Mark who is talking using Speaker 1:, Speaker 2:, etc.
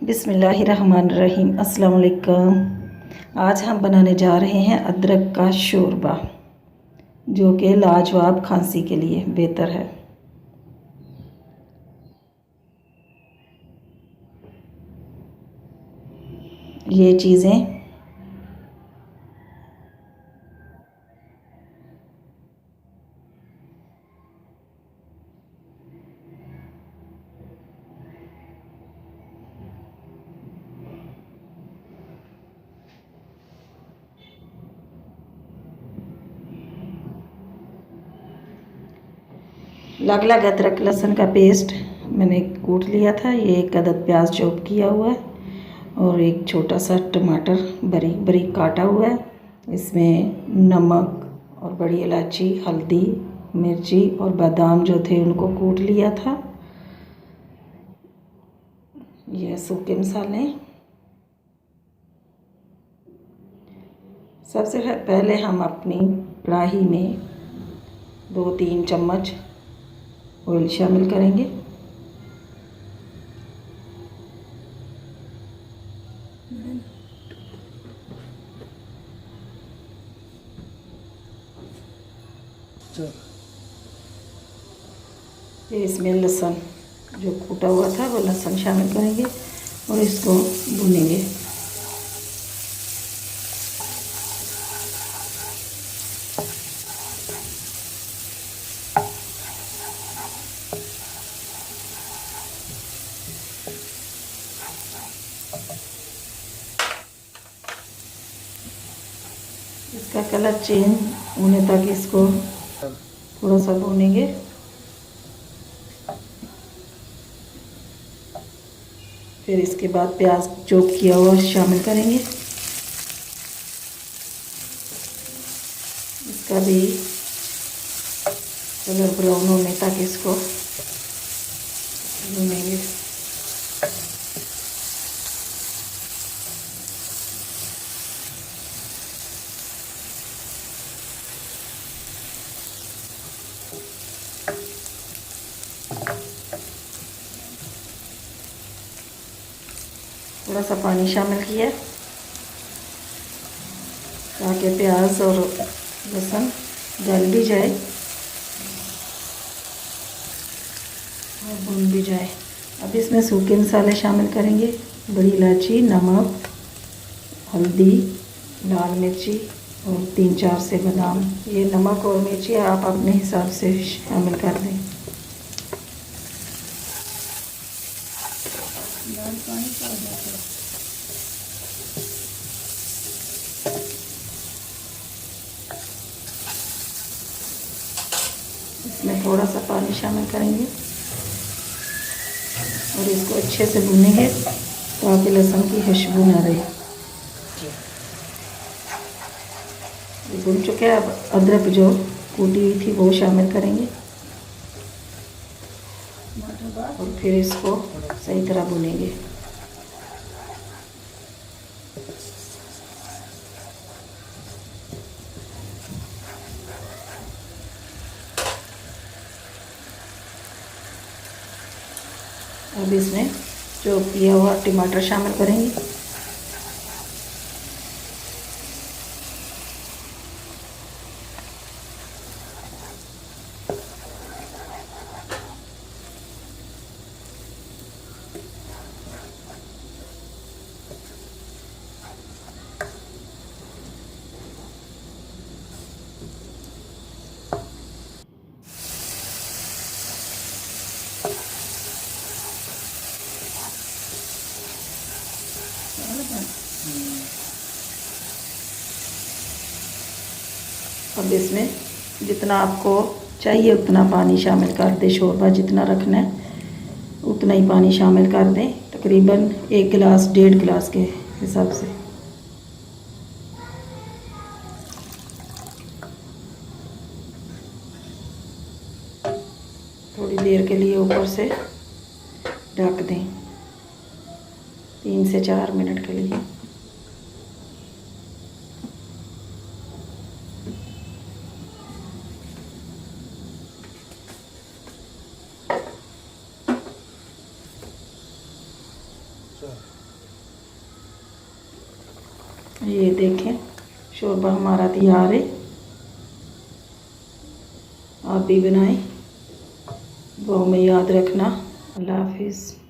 Speaker 1: बिस्मिल्लाहिर्रहमानिर्रहीम। अस्सलाम वालेकुम। आज हम बनाने जा रहे हैं अदरक का शोरबा, जो कि लाजवाब खांसी के लिए बेहतर है। ये चीज़ें अलग अलग अदरक लहसुन का पेस्ट मैंने कूट लिया था। ये एक अदद प्याज चॉप किया हुआ है और एक छोटा सा टमाटर बारीक बारीक काटा हुआ है। इसमें नमक और बड़ी इलायची, हल्दी, मिर्ची और बादाम जो थे उनको कूट लिया था। ये सूखे मसाले। सबसे पहले हम अपनी कढ़ाई में 2-3 चम्मच ऑयल शामिल करेंगे। फिर इसमें लहसुन जो कूटा हुआ था वो लहसुन शामिल करेंगे और इसको भूनेंगे। इसका कलर चेंज होने तक इसको थोड़ा सा भूनेंगे। फिर इसके बाद प्याज चॉप किया हुआ शामिल करेंगे। इसका भी कलर ब्राउन होने तक इसको भूनेंगे। थोड़ा सा पानी शामिल किया ताकि प्याज और लहसुन गल भी जाए और भून भी जाए। अब इसमें सूखे मसाले शामिल करेंगे। बड़ी इलायची, नमक, हल्दी, लाल मिर्ची और 3-4 से बादाम। ये नमक और मिर्ची आप अपने हिसाब से शामिल कर दें। इसमें थोड़ा सा पानी शामिल करेंगे और इसको अच्छे से भूनेंगे ताकि लहसुन की खुशबू ना रहे। भून चुके हैं। अब अदरक जो कूटी हुई थी वो शामिल करेंगे और फिर इसको सही तरह भूनेंगे। अब इसमें चॉप किया हुआ टमाटर शामिल करेंगे। अब इसमें जितना आपको चाहिए उतना पानी शामिल कर दें। शोरबा जितना रखना है उतना ही पानी शामिल कर दें, तकरीबन 1 गिलास 1.5 गिलास के हिसाब से। थोड़ी देर के लिए ऊपर से ढक दें, 3 से 4 मिनट के लिए। ये देखें शोरबा हमारा तैयार है। आप भी बनाएं। दुआ में याद रखना। अल्लाह हाफिज़।